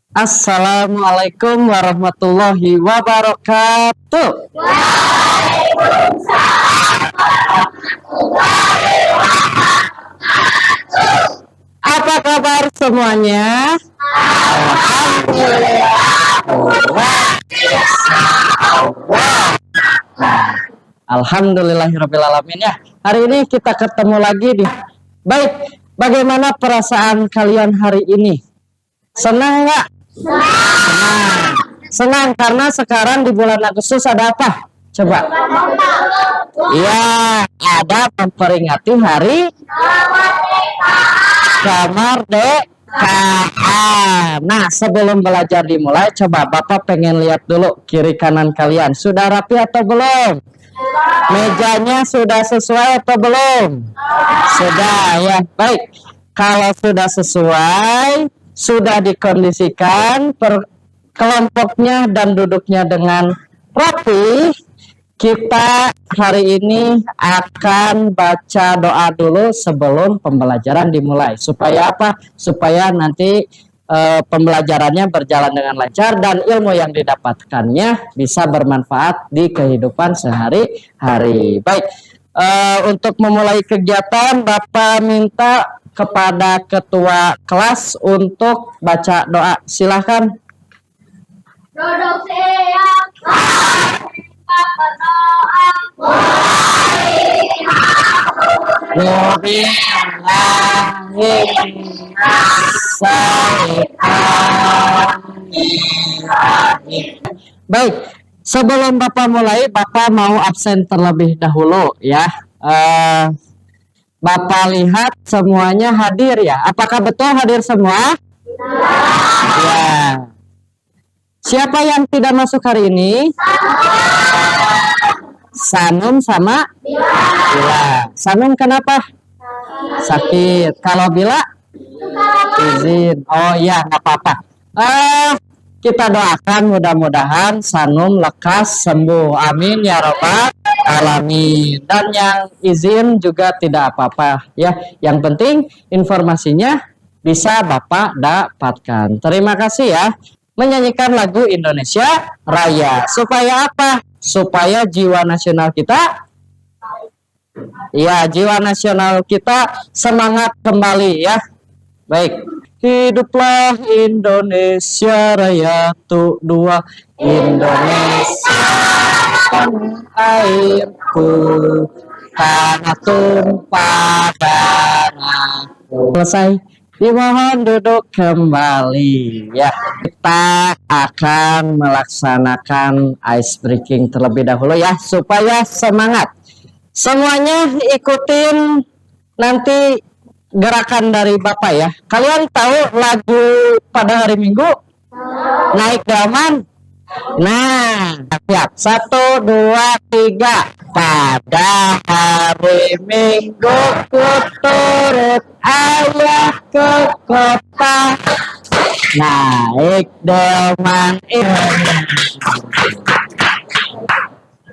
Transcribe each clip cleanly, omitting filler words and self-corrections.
Assalamualaikum warahmatullahi wabarakatuh. Apa kabar semuanya? Alhamdulillahirrabbilalamin ya. Hari ini kita ketemu lagi di. Baik, bagaimana perasaan kalian hari ini? Senang nggak? Senang. Senang karena sekarang di bulan Agustus ada apa? Coba. Iya, ada memperingati hari kemerdekaan. Nah, sebelum belajar dimulai, coba Bapak pengen lihat dulu kiri kanan kalian. Sudah rapi atau belum? Mejanya sudah sesuai atau belum? Sudah ya. Baik. Kalau sudah sesuai, sudah dikondisikan kelompoknya dan duduknya dengan rapi, kita hari ini akan baca doa dulu sebelum pembelajaran dimulai. Supaya apa? Supaya nanti pembelajarannya berjalan dengan lancar dan ilmu yang didapatkannya bisa bermanfaat di kehidupan sehari-hari. Baik, untuk memulai kegiatan, Bapak minta kepada ketua kelas untuk baca doa. Silahkan. Duduk siap, Baik, sebelum Bapak mulai, Bapak mau absen terlebih dahulu ya. Bapak lihat semuanya hadir ya. Apakah betul hadir semua? Ya. Siapa yang tidak masuk hari ini? Sanum sama Bila. Sanum kenapa? Sakit. Kalau Bila? Izin. Oh iya, nggak apa-apa. Kita doakan mudah-mudahan Sanum lekas sembuh. Amin ya robbal alamin. Dan yang izin juga tidak apa-apa ya. Yang penting informasinya bisa Bapak dapatkan. Terima kasih ya. Menyanyikan lagu Indonesia Raya. Supaya apa? Supaya jiwa nasional kita, ya jiwa nasional kita semangat kembali ya. Baik. Hiduplah Indonesia Raya tuh dua, Indonesia airku, tanah tumpah darahku. Selesai. Dimohon duduk kembali ya. Kita akan melaksanakan ice breaking terlebih dahulu ya, supaya semangat. Semuanya ikutin nanti gerakan dari Bapak ya. Kalian tahu lagu pada hari Minggu? Naik Delman? Nah, siap. 1, 2, 3. Pada hari Minggu ku turut ayah ke kota, naik Delman ini.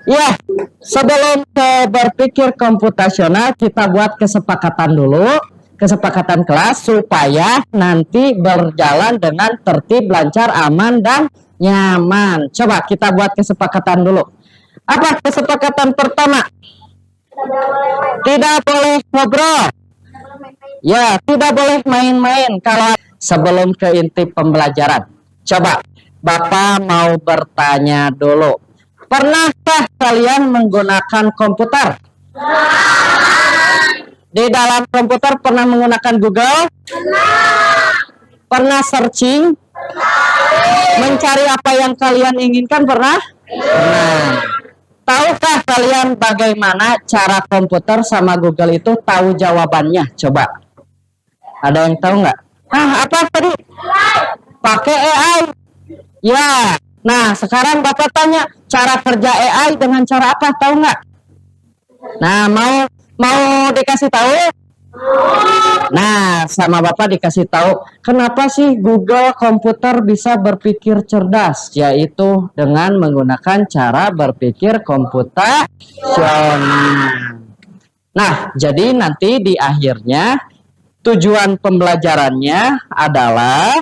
Ya, sebelum berpikir komputasional, kita buat kesepakatan dulu, kesepakatan kelas supaya nanti berjalan dengan tertib, lancar, aman, dan nyaman. Coba kita buat kesepakatan dulu. Apa kesepakatan pertama? Tidak boleh ngobrol. Ya, tidak boleh main-main kalau sebelum ke inti pembelajaran. Coba, Bapak mau bertanya dulu. Pernahkah kalian menggunakan komputer? Di dalam komputer pernah menggunakan Google? Pernah searching? Mencari apa yang kalian inginkan pernah? Pernah. Tahukah kalian bagaimana cara komputer sama Google itu tahu jawabannya? Coba. Ada yang tahu nggak? Apa tadi? Pakai AI. Ya. Nah, sekarang Bapak tanya, cara kerja AI dengan cara apa? Tahu nggak? Nah, mau dikasih tahu? Nah, sama Bapak dikasih tahu, kenapa sih Google komputer bisa berpikir cerdas? Yaitu dengan menggunakan cara berpikir komputasional. Nah, jadi nanti di akhirnya tujuan pembelajarannya adalah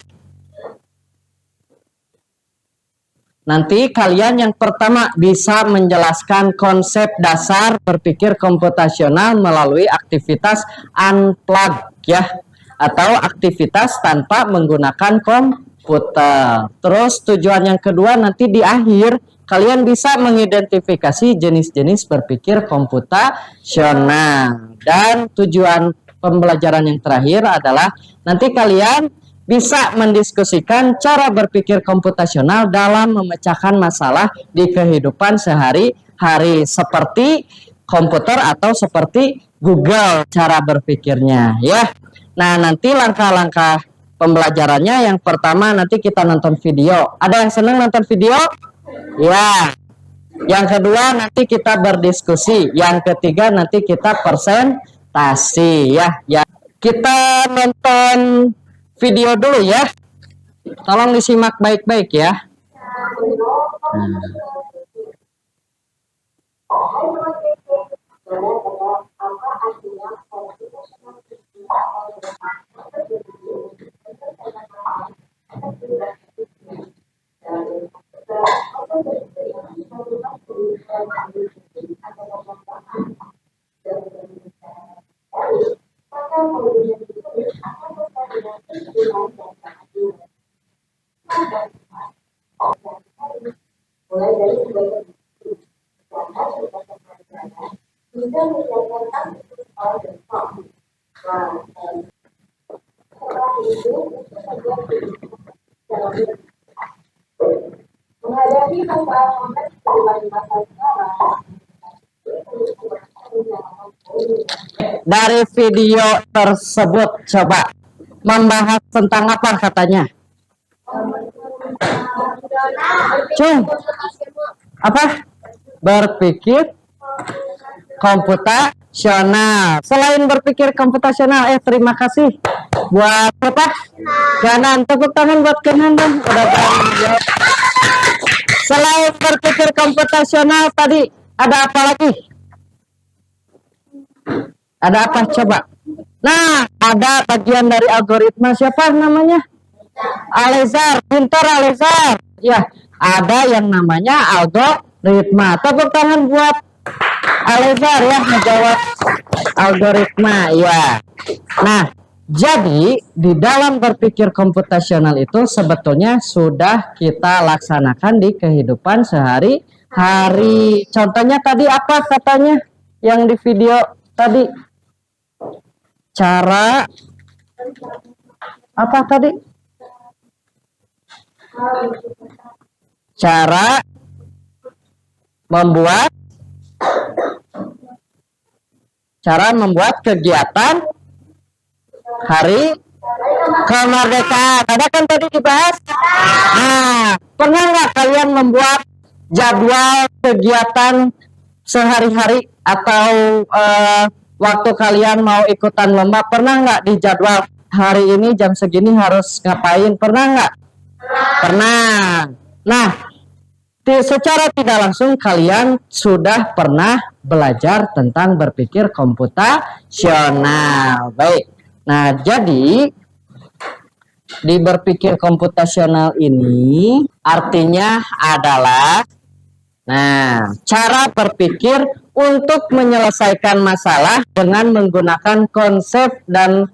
Nanti kalian yang pertama bisa menjelaskan konsep dasar berpikir komputasional melalui aktivitas unplug ya, atau aktivitas tanpa menggunakan komputer. Terus tujuan yang kedua nanti di akhir kalian bisa mengidentifikasi jenis-jenis berpikir komputasional. Dan tujuan pembelajaran yang terakhir adalah nanti kalian bisa mendiskusikan cara berpikir komputasional dalam memecahkan masalah di kehidupan sehari-hari seperti komputer atau seperti Google cara berpikirnya ya. Nah, nanti langkah-langkah pembelajarannya yang pertama nanti kita nonton video. Ada yang senang nonton video? Ya. Yang kedua nanti kita berdiskusi. Yang ketiga nanti kita presentasi ya. Ya. Kita nonton video dulu ya. Tolong disimak baik-baik ya. Menghadapi tantangan kompleks di masa sekarang, Dari video tersebut coba membahas tentang apa katanya? Cung, apa? Berpikir komputasional. Selain berpikir komputasional, terima kasih buat apa? Ganan, tepuk tangan buat Ganan dong. Udah berani jawab. Selain berpikir komputasional tadi ada apa lagi? Ada apa coba? Nah, ada bagian dari algoritma siapa namanya? Alezar, pintar Alezar. Ya, ada yang namanya algoritma. Tepuk tangan buat Alezar ya menjawab algoritma ya. Nah, jadi di dalam berpikir komputasional itu sebetulnya sudah kita laksanakan di kehidupan sehari-hari. Contohnya tadi apa katanya yang di video tadi? Cara apa tadi? Cara membuat kegiatan hari kemerdekaan. Ada kan tadi dibahas? Nah, pernah nggak kalian membuat jadwal kegiatan sehari-hari atau waktu kalian mau ikutan lomba? Pernah nggak di jadwal hari ini jam segini harus ngapain? Pernah nggak? Pernah. Nah, secara tidak langsung kalian sudah pernah belajar tentang berpikir komputasional. Baik. Nah, jadi di berpikir komputasional ini artinya adalah cara berpikir untuk menyelesaikan masalah dengan menggunakan konsep dan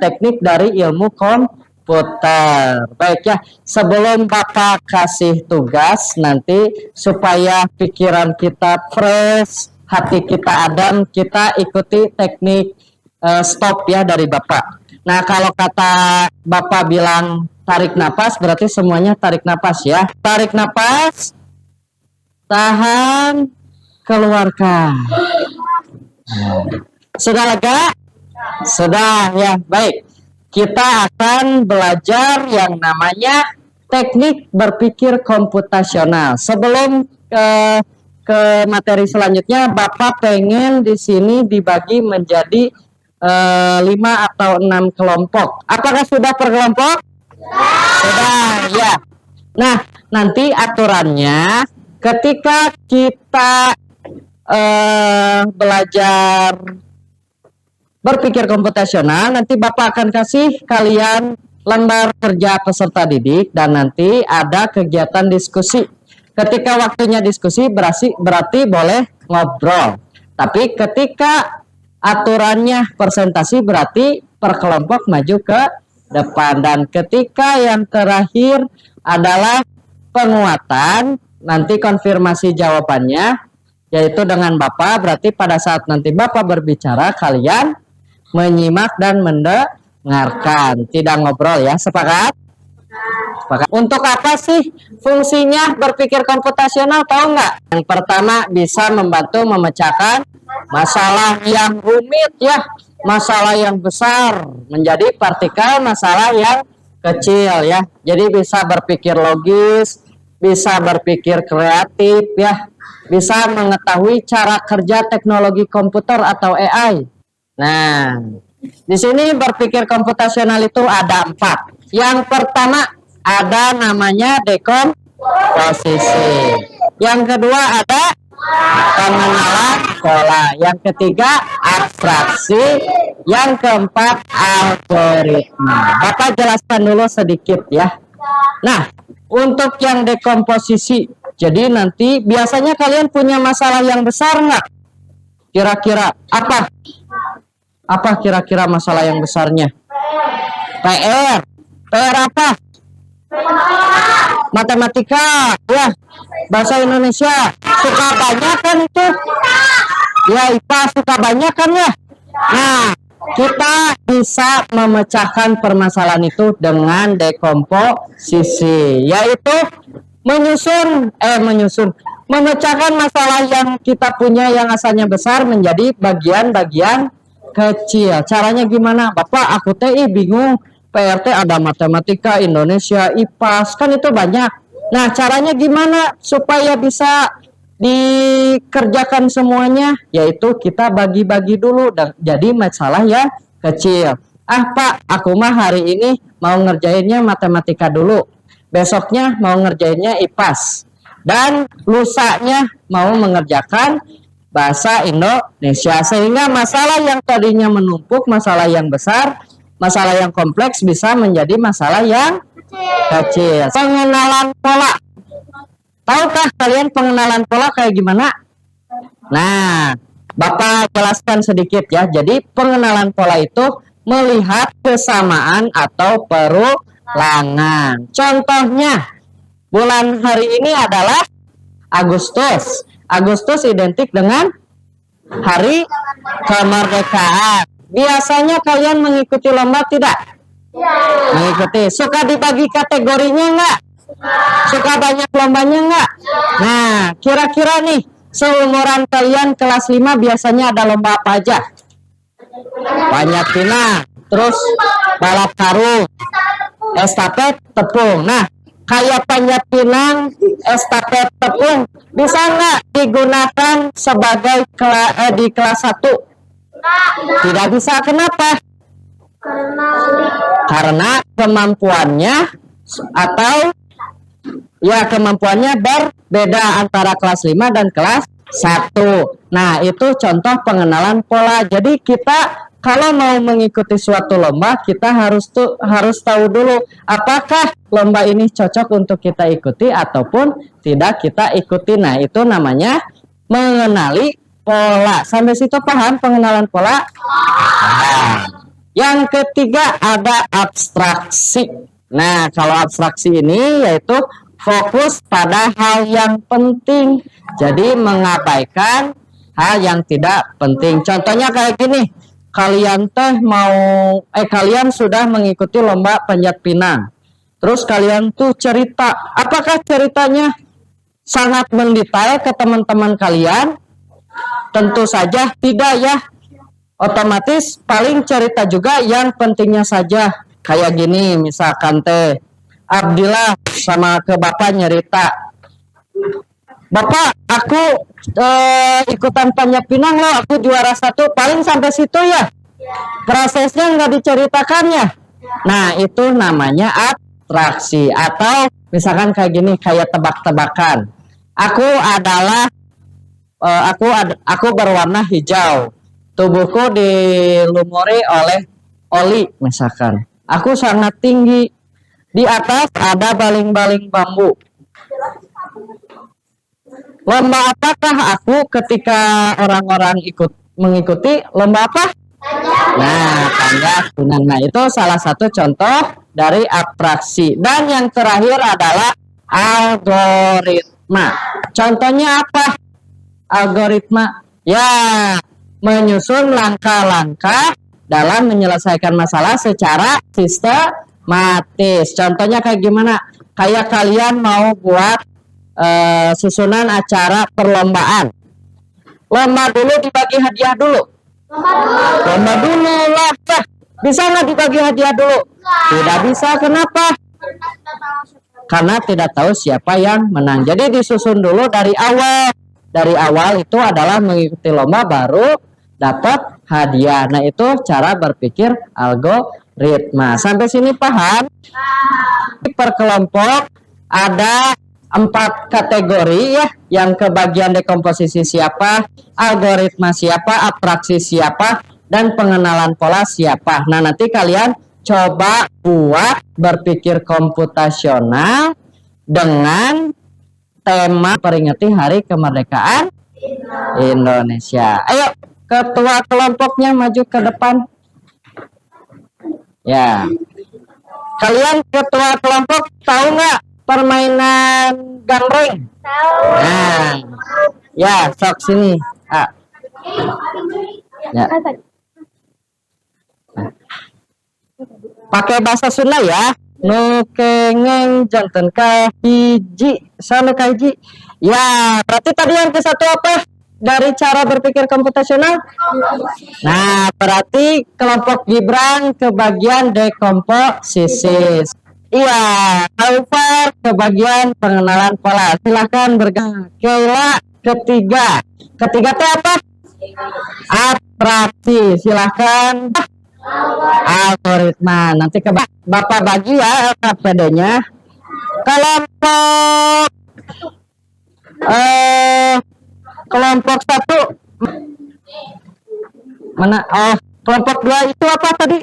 teknik dari ilmu komputer. Baik ya, sebelum Bapak kasih tugas nanti supaya pikiran kita fresh, hati kita adem, kita ikuti teknik stop ya dari Bapak. Nah, kalau kata Bapak bilang tarik napas, berarti semuanya tarik napas ya. Tarik napas, tahan, keluarkan. Sudah lega? Sudah ya, baik. Kita akan belajar yang namanya teknik berpikir komputasional. Sebelum ke materi selanjutnya, Bapak pengen di sini dibagi menjadi 5 atau 6 kelompok. Apakah sudah per kelompok? Sudah, ya. Nah, nanti aturannya ketika kita belajar berpikir komputasional, nanti Bapak akan kasih kalian lembar kerja peserta didik dan nanti ada kegiatan diskusi. Ketika waktunya diskusi berarti boleh ngobrol. Tapi ketika aturannya presentasi berarti per kelompok maju ke depan. Dan ketika yang terakhir adalah penguatan, nanti konfirmasi jawabannya yaitu dengan Bapak. Berarti pada saat nanti Bapak berbicara kalian menyimak dan mendengarkan, tidak ngobrol ya. Sepakat? Untuk apa sih fungsinya berpikir komputasional, tahu nggak? Yang pertama bisa membantu memecahkan masalah yang rumit ya, masalah yang besar menjadi partikel masalah yang kecil ya. Jadi bisa berpikir logis, bisa berpikir kreatif ya, bisa mengetahui cara kerja teknologi komputer atau AI. Nah, di sini berpikir komputasional itu ada 4. Yang pertama ada namanya dekomposisi. Yang kedua ada pengenalan pola. Yang ketiga abstraksi. Yang keempat algoritma. Bapak jelaskan dulu sedikit ya. Nah, untuk yang dekomposisi, jadi nanti biasanya kalian punya masalah yang besar nggak? Kira-kira apa? Apa kira-kira masalah yang besarnya? PR. PR apa? Matematika, ya. Bahasa Indonesia suka banyak kan itu? Ya, IPA suka banyak kan ya? Nah, kita bisa memecahkan permasalahan itu dengan dekomposisi, yaitu memecahkan masalah yang kita punya yang asalnya besar menjadi bagian-bagian kecil. Caranya gimana? Bapak, aku bingung. PRT ada matematika, Indonesia, IPAS, kan itu banyak. Nah, caranya gimana supaya bisa dikerjakan semuanya? Yaitu kita bagi-bagi dulu jadi masalah yang kecil. Pak, aku mah hari ini mau ngerjainnya matematika dulu. Besoknya mau ngerjainnya IPAS. Dan lusanya mau mengerjakan bahasa Indonesia. Sehingga masalah yang tadinya menumpuk, masalah yang besar, masalah yang kompleks bisa menjadi masalah yang kecil. Pengenalan pola. Tahukah kalian pengenalan pola kayak gimana? Nah, Bapak jelaskan sedikit ya. Jadi pengenalan pola itu melihat kesamaan atau perulangan. Contohnya, bulan hari ini adalah Agustus. Agustus identik dengan hari kemerdekaan. Biasanya kalian mengikuti lomba tidak? Mengikuti. Suka dibagi kategorinya enggak? Suka banyak lombanya enggak? Nah, kira-kira nih, seumuran kalian kelas 5 biasanya ada lomba apa aja? Panjat pinang, terus balap karung, estafet tepung. Nah, kayak panjat pinang, estafet tepung, bisa nggak digunakan sebagai di kelas 1? Tidak bisa. Kenapa? Karena kemampuannya atau ya kemampuannya berbeda antara kelas 5 dan kelas 1. Nah, itu contoh pengenalan pola. Jadi kita kalau mau mengikuti suatu lomba, kita harus tahu dulu apakah lomba ini cocok untuk kita ikuti ataupun tidak kita ikuti. Nah, itu namanya mengenali pola. Sampai situ paham pengenalan pola? Yang ketiga ada abstraksi. Nah, kalau abstraksi ini yaitu fokus pada hal yang penting. Jadi mengabaikan hal yang tidak penting. Contohnya kayak gini. Kalian kalian sudah mengikuti lomba panjat pinang. Terus kalian tuh cerita. Apakah ceritanya sangat mendetail ke teman-teman kalian? Tentu saja tidak ya. Otomatis paling cerita juga yang pentingnya saja. Kayak gini misalkan Abdillah sama ke Bapak nyerita. Bapak, aku ikutan panjat pinang loh, aku juara 1. Paling sampai situ ya. Prosesnya nggak diceritakannya. Nah, itu namanya abstraksi. Atau misalkan kayak gini, kayak tebak-tebakan. Aku berwarna hijau. Tubuhku dilumuri oleh oli misalkan. Aku sangat tinggi. Di atas ada baling-baling bambu. Lomba apakah aku ketika orang-orang mengikuti lomba apa? Nah, panjat pinang. Nah, itu salah satu contoh dari abstraksi. Dan yang terakhir adalah algoritma. Contohnya apa? Algoritma. Ya, menyusun langkah-langkah dalam menyelesaikan masalah secara sistematis. Contohnya kayak gimana? Kayak kalian mau buat susunan acara perlombaan. Lomba dulu dibagi hadiah dulu. Lomba dulu lah. Bisa nggak dibagi hadiah dulu? Tidak bisa. Kenapa? Karena tidak tahu siapa yang menang. Jadi disusun dulu dari awal. Dari awal itu adalah mengikuti lomba baru dapat hadiah. Nah, itu cara berpikir algoritma. Sampai sini paham? Per kelompok ada 4 kategori ya, yang kebagian dekomposisi siapa, algoritma siapa, abstraksi siapa, dan pengenalan pola siapa. Nah, nanti kalian coba buat berpikir komputasional dengan tema peringati Hari Kemerdekaan Indonesia. Ayo, ketua kelompoknya maju ke depan. Ya. Kalian ketua kelompok tahu nggak permainan gambreng? Nah, ya, sok sini. Ya. Pakai bahasa Sunda ya. Nu kengeng janten kahiji, sama kahiji. Ya, berarti tadi yang ke satu apa? Dari cara berpikir komputasional. Nah, berarti kelompok Gibran ke bagian dekomposisi. Iya, Alfar ke bagian pengenalan pola. Silahkan bergerak. Keila ketiga. Ketiga itu apa? Abstraksi. Silahkan. Algoritma. Nanti ke Bapak bagi ya PD-nya. Kelompok kelompok 1 mana? Oh, kelompok 2 itu apa tadi?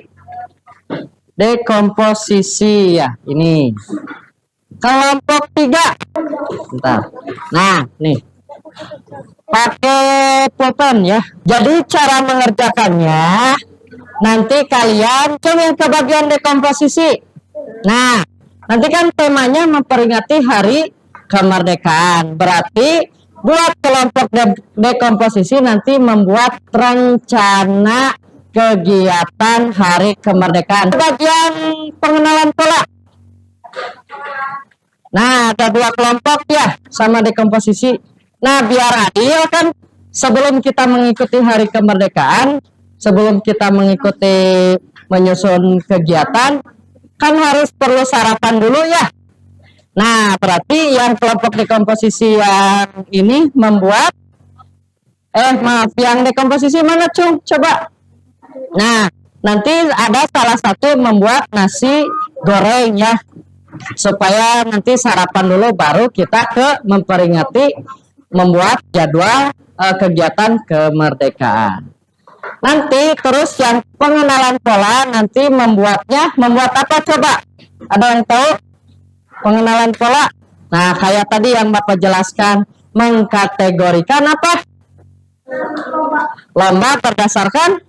Dekomposisi ya, ini. Kelompok 3. Bentar. Nah, nih. Pakai pulpen ya. Jadi cara mengerjakannya nanti kalian coba yang ke bagian dekomposisi. Nah, nanti kan temanya memperingati Hari Kemerdekaan. Berarti buat kelompok dekomposisi nanti membuat rencana kegiatan Hari Kemerdekaan. Bagian pengenalan pola. Nah, ada 2 kelompok ya sama dekomposisi. Nah, biar adil kan sebelum kita mengikuti Hari Kemerdekaan, sebelum kita mengikuti menyusun kegiatan, kan harus perlu sarapan dulu ya. Nah, berarti yang kelompok dekomposisi yang ini membuat yang dekomposisi mana, Cung? Coba. Nah, nanti ada salah satu membuat nasi goreng ya. Supaya nanti sarapan dulu baru kita ke memperingati membuat jadwal kegiatan kemerdekaan. Nanti terus yang pengenalan pola nanti membuat apa coba? Ada yang tahu pengenalan pola? Nah, kayak tadi yang Bapak jelaskan, mengkategorikan apa? Lomba berdasarkan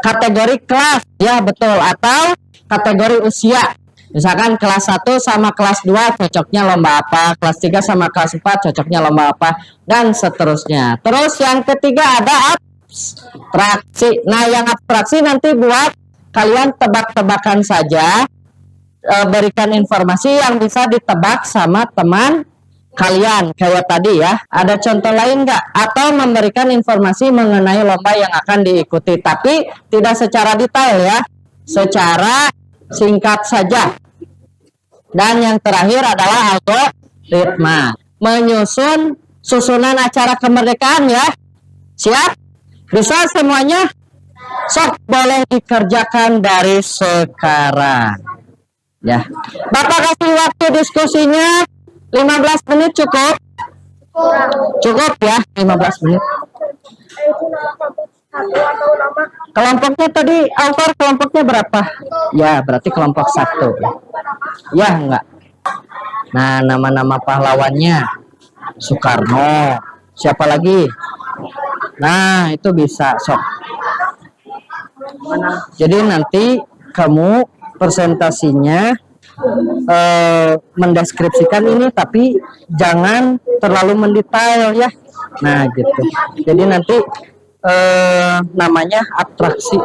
kategori kelas. Ya, betul. Atau kategori usia. Misalkan kelas 1 sama kelas 2 cocoknya lomba apa, kelas 3 sama kelas 4 cocoknya lomba apa, dan seterusnya. Terus yang ketiga ada abstraksi. Nah, yang abstraksi nanti buat kalian tebak-tebakan saja, berikan informasi yang bisa ditebak sama teman kalian. Kayak tadi ya, ada contoh lain nggak? Atau memberikan informasi mengenai lomba yang akan diikuti, tapi tidak secara detail ya, secara singkat saja. Dan yang terakhir adalah algoritma, menyusun susunan acara kemerdekaan ya. Siap? Bisa semuanya? Sok, boleh dikerjakan dari sekarang ya. Bapak kasih waktu diskusinya 15 menit cukup? Cukup ya, 15 menit. Satu atau nama? Kelompoknya tadi, autor kelompoknya berapa? Ya, berarti kelompok satu. Ya, enggak. Nah, nama-nama pahlawannya Soekarno. Siapa lagi? Nah, itu bisa sok. Jadi nanti kamu presentasinya mendeskripsikan ini, tapi jangan terlalu mendetail ya. Nah, gitu. Jadi nanti namanya atraksi.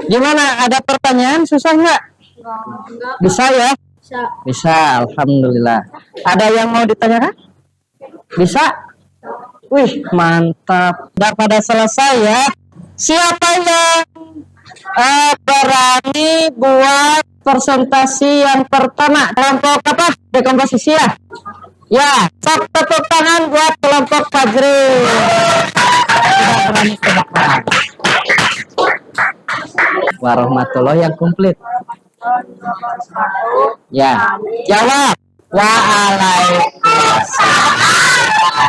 Gimana? Ada pertanyaan susah nggak? Bisa ya? Bisa, alhamdulillah. Ada yang mau ditanyakan? Bisa? Wih, mantap. Udah pada selesai ya. Siapa yang berani buat presentasi yang pertama? Kelompok apa? Dekomposisi ya? Ya, sok tepuk tangan buat kelompok Fajri. Sudah berani ke depan. Warahmatullahi yang komplit. Ya, jawab. Waalaikumsalam.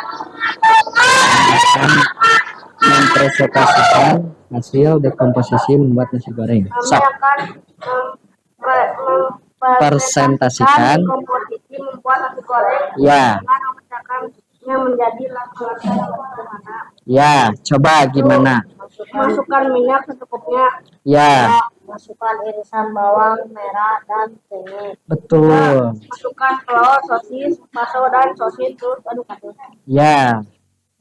Mempresentasikan hasil dekomposisi membuat nasi goreng. Sok. Presentasikan. Komposisi membuat nasi goreng. Ya. Dengan memecahkannya menjadi lapisan yang sederhana. Ya, coba gimana? Masukkan minyak secukupnya. Ya. Masukkan irisan bawang merah dan cengkeh. Betul. Masukkan telur, sosis, bakso dan sosis terus aduk-aduk. Ya.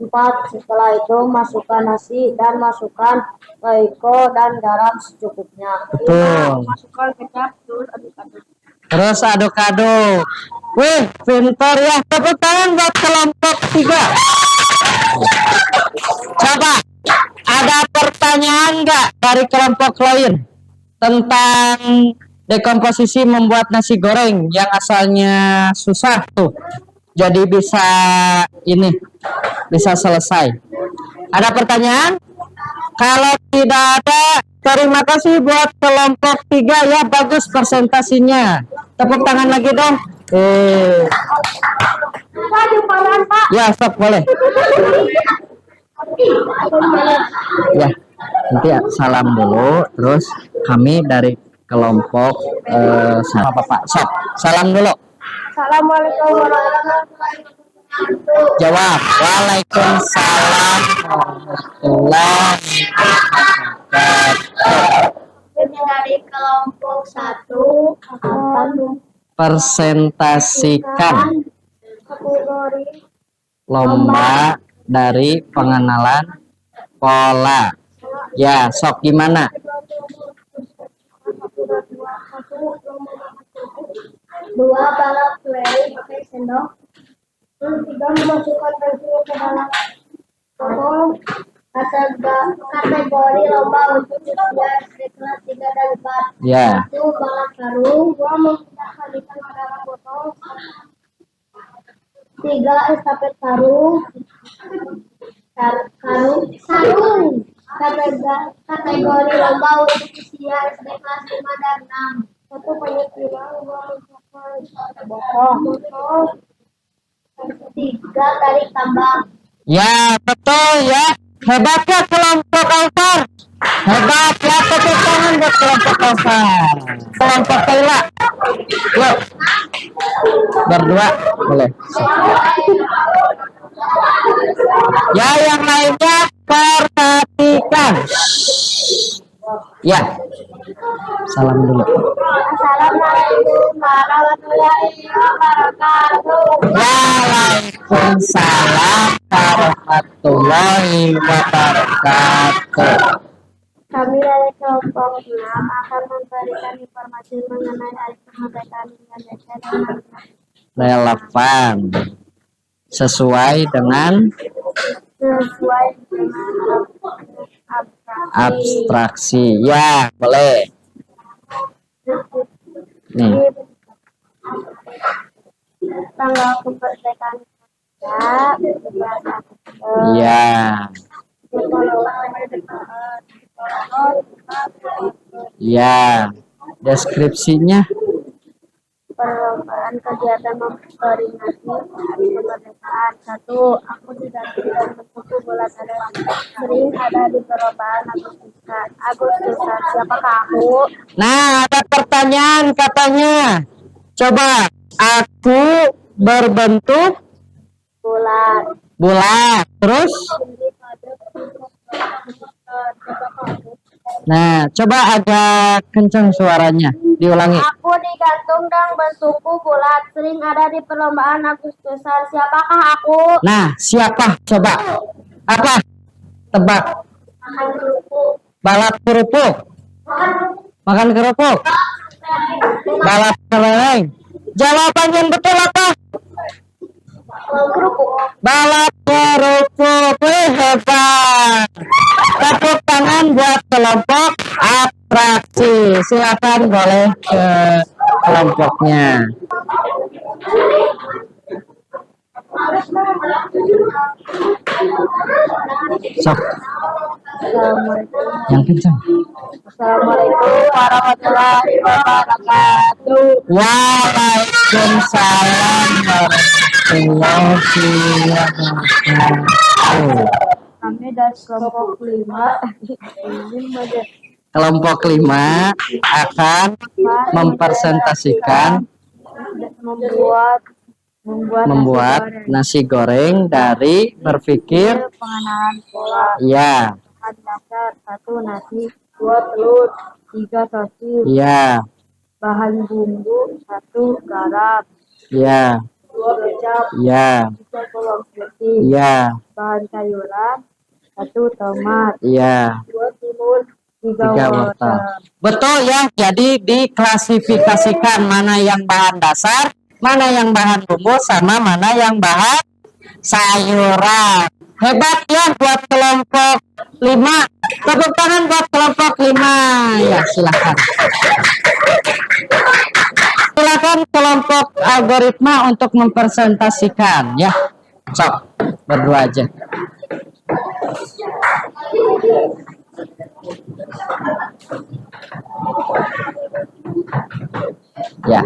4. Setelah itu masukkan nasi dan masukkan leko dan garam secukupnya. Betul. 5. Masukkan kecap terus aduk-aduk. Terus aduk-aduk. Wih, pintar ya. Tepuk tangan buat kelompok 3. Coba, ada pertanyaan nggak dari kelompok lain tentang dekomposisi membuat nasi goreng yang asalnya susah tuh? Jadi bisa ini, bisa selesai. Ada pertanyaan? Kalau tidak ada, terima kasih buat kelompok 3 ya, bagus presentasinya. Tepuk tangan lagi dong. Ya, stop boleh. Ya, nanti salam dulu, terus kami dari kelompok sama Bapak. Stop, salam dulu. Assalamualaikum warahmatullahi wabarakatuh. Jawab. Waalaikumsalam warahmatullahi wabarakatuh. Dari kelompok 1 akan Presentasikan kategori lomba dari pengenalan pola. Ya, sok gimana? Dua balap kue pakai sendok. 3. Memasukkan pensil ke dalam botol. Kategori lomba untuk usia SD kelas 3 dan 4. Ya. 1. Balap karung. 2. Memindahkan ikan ke dalam botol. 3. Estafet karung. Sarung. Kategori lomba untuk usia SD kelas 5 dan 6. 1. Penyisiran. 2. Mencapai botol. 3. Tarik tambang. Ya, betul ya. Hebat ya kelompok Alfar. Hebat ya, tepuk tangan buat kelompok Alfar. Kelompok Kaila. Yuk. Berdua boleh. Ya, yang lainnya perhatikan. Ya. Salam dulu. Assalamualaikum warahmatullahi wabarakatuh. Waalaikumsalam warahmatullahi wabarakatuh. Kami dari kelompok 6 akan memberikan informasi mengenai hari kemerdekaan Indonesia dan Relevan sesuai dengan sesuai dengan abstraksi. abstraksi. Ya, boleh. Nih. Tanggal kemerdekaan Ya. Ya. Deskripsinya perlombaan kegiatan memperingati hari kemerdekaan. 1. Aku didampingi dan berkumpul bola tangan. Sering ada di perlombaan Agustusan. Agustusan, siapakah aku? Nah, ada pertanyaan katanya. Coba, aku berbentuk Bulan. bulat. Terus? Nah, coba agak kencang suaranya. Diulangi. Aku digantung dan bentukku bulat. Sering ada di perlombaan Agustusan. Siapakah aku? Nah, siapa? Coba. Apa? Tebak. Makan kerupuk. Balap kerupuk. Makan kerupuk. Balap kelereng. Jawaban yang betul apa? Kerupuk. Balap kerupuk. Wih, hebat. Tepuk tangan buat kelompok atraksi. Silakan boleh ke kelompoknya. Sok, Assalamualaikum. yang kencang. Assalamualaikum warahmatullahi wabarakatuh. Waalaikumsalam warahmatullahi wabarakatuh. Kami dari kelompok 5 ingin Kelompok 5 akan mempresentasikan membuat nasi goreng dari berpikir. pengenalan pola. Ya, Bahan dasar 1 nasi, 2 telur, 3 sosis. ya, Bahan bumbu 1 garam, ya, 2 kecap, ya, 3 bawang putih. ya, Bahan sayuran 1 tomat, ya. 2 timun, 3 Tiga wortel. wortel. Betul ya, jadi diklasifikasikan mana yang bahan dasar, mana yang bahan bumbu, sama mana yang bahan sayuran. Hebat ya buat kelompok 5. Tepuk tangan buat kelompok 5. Ya, silakan. Silakan kelompok algoritma untuk mempresentasikan ya. Sok, berdua aja. Ya,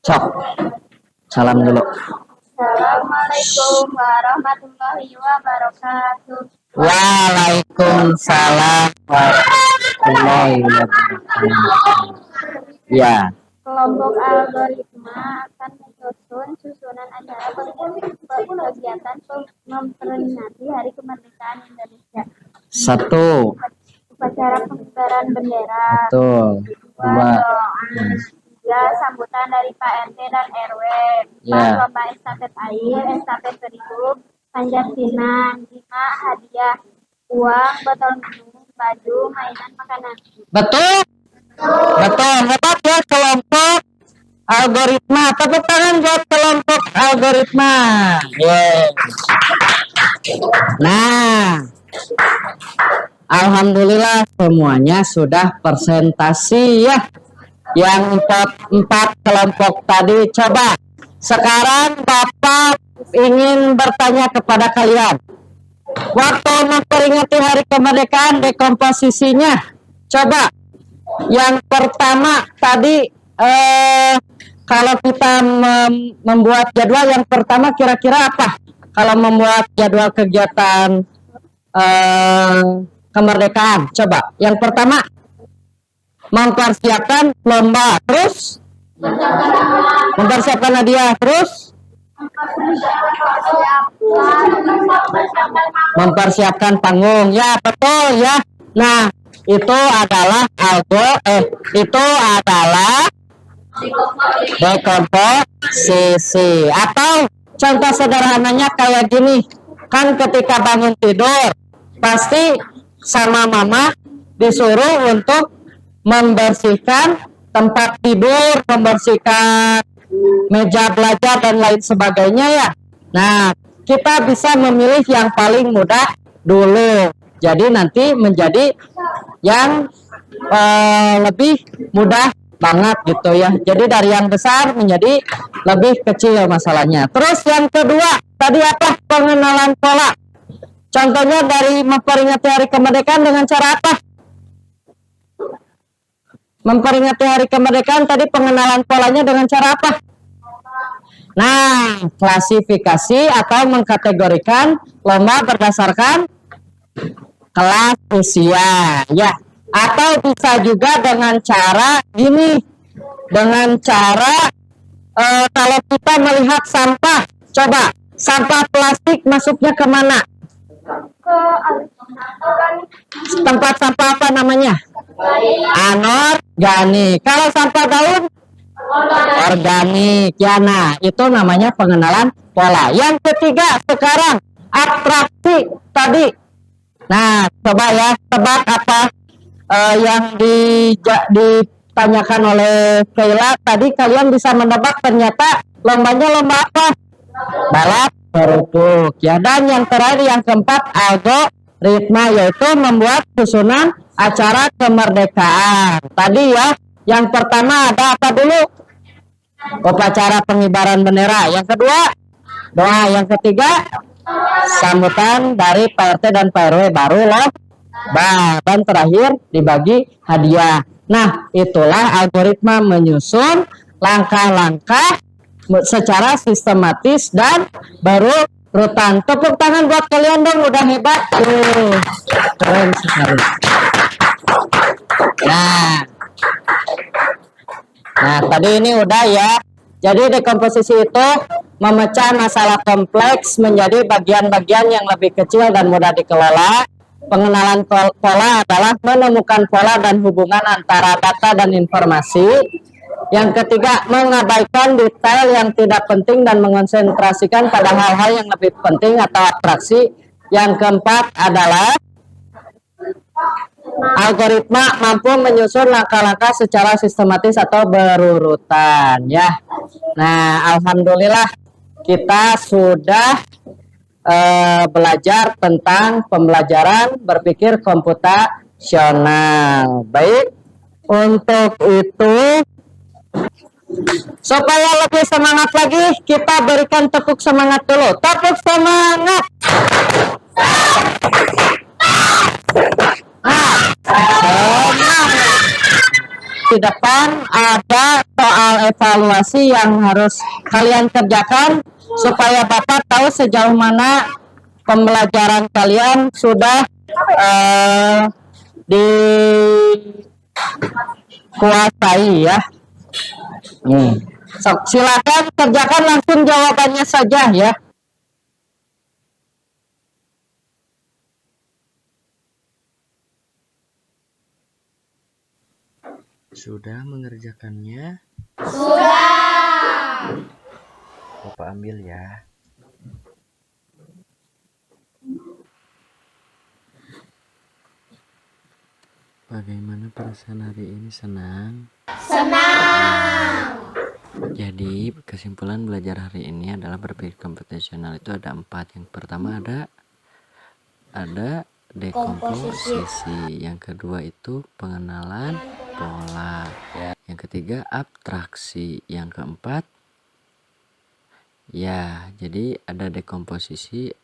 sok. Salam dulu. Assalamualaikum warahmatullahi wabarakatuh. Waalaikumsalam warahmatullahi wabarakatuh. Ya, Kelompok algoritma akan menyusun susunan acara kegiatan memperingati Hari Kemerdekaan Indonesia. 1. Upacara pengibaran bendera. Betul. 2. 3. Sambutan dari Pak RT dan RW. 4. Ya. Lomba estafet air, estafet berikut, panjat pinang. 5. Hadiah uang, botol minum, baju, mainan, makanan. Betul. Betul. Hebat ya kelompok algoritma. Tepuk tangan buat kelompok algoritma. Yeay. Nah, alhamdulillah semuanya sudah presentasi ya. Yang empat kelompok tadi. Coba sekarang Bapak ingin bertanya kepada kalian. Waktu memperingati Hari Kemerdekaan, dekomposisinya. Coba yang pertama tadi kalau kita membuat jadwal yang pertama kira-kira apa? Kalau membuat jadwal kegiatan kemerdekaan, coba yang pertama mempersiapkan lomba, terus mempersiapkan hadiah, terus mempersiapkan panggung. Ya, betul ya. Nah, itu adalah dekomposisi. Atau contoh sederhananya kayak gini. Kan ketika bangun tidur, pasti sama mama disuruh untuk membersihkan tempat tidur, membersihkan meja belajar dan lain sebagainya ya. Nah, kita bisa memilih yang paling mudah dulu. Jadi nanti menjadi yang lebih mudah banget gitu ya. Jadi dari yang besar menjadi lebih kecil masalahnya. Terus yang kedua, tadi apa? Pengenalan pola. Contohnya dari memperingati Hari Kemerdekaan dengan cara apa? memperingati hari kemerdekaan tadi pengenalan polanya dengan cara apa? Nah, klasifikasi atau mengkategorikan lomba berdasarkan kelas usia, ya. Atau bisa juga dengan cara gini, dengan cara kalau kita melihat sampah, coba sampah plastik masuknya kemana? Ke organik. Tempat sampah apa namanya? Anorganik. Kalau sampah daun? Organik. Ya, nah itu namanya pengenalan pola. Yang ketiga sekarang atraksi tadi. Nah, coba ya tebak apa yang ditanyakan oleh Kayla tadi. Kalian bisa menebak, ternyata lombanya lomba apa? Balap kerupuk ya. Dan yang terakhir yang keempat algoritma, yaitu membuat susunan acara kemerdekaan. Tadi ya, yang pertama ada apa dulu? Upacara pengibaran bendera. Yang kedua doa. Yang ketiga sambutan dari Pak RT dan Pak RW, baru lomba, dan terakhir dibagi hadiah. Nah, itulah algoritma menyusun langkah-langkah secara sistematis dan berurutan. Tepuk tangan buat kalian dong, udah hebat. Keren sekali. Nah, tadi ini udah ya. Jadi dekomposisi itu memecah masalah kompleks menjadi bagian-bagian yang lebih kecil dan mudah dikelola. Pengenalan pola adalah menemukan pola dan hubungan antara data dan informasi. Yang ketiga, mengabaikan detail yang tidak penting dan mengonsentrasikan pada hal-hal yang lebih penting atau abstraksi. Yang keempat adalah algoritma mampu menyusun langkah-langkah secara sistematis atau berurutan ya. Nah, alhamdulillah kita sudah belajar tentang pembelajaran berpikir komputasional. Baik, untuk itu supaya lebih semangat lagi, kita berikan tepuk semangat dulu. Tepuk semangat. Di depan ada soal evaluasi yang harus kalian kerjakan supaya Bapak tahu sejauh mana pembelajaran kalian sudah dikuasai ya. Silakan kerjakan langsung jawabannya saja ya. Sudah mengerjakannya? Sudah. Bapak ambil ya. Bagaimana perasaan hari ini? Senang? Senang. Jadi kesimpulan belajar hari ini adalah berpikir komputasional itu ada 4. Yang pertama ada dekomposisi. Yang kedua itu pengenalan pola. Yang ketiga abstraksi. Yang keempat ya, jadi ada dekomposisi,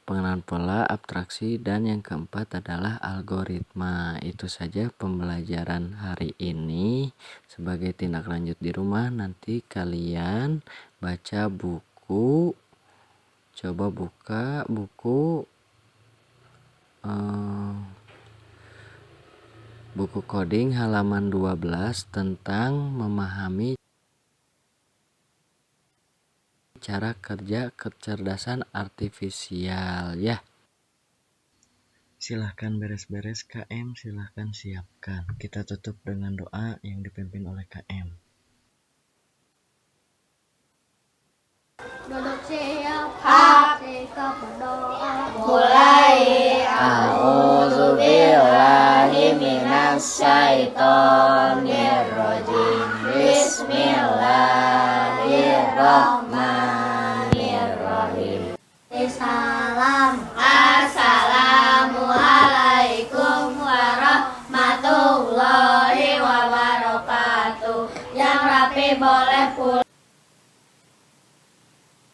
pengenalan pola, abstraksi, dan yang keempat adalah algoritma. Itu saja pembelajaran hari ini. Sebagai tindak lanjut di rumah, nanti kalian baca buku, coba buka buku coding halaman 12 tentang memahami cara kerja kecerdasan artifisial ya. Silahkan beres-beres KM, silahkan siapkan. Kita tutup dengan doa yang dipimpin oleh KM. Duduk siap, sikap berdoa. Mulai. A'udzubillahi minasyaitonir rajim. Bismillahirrahmanirrahim.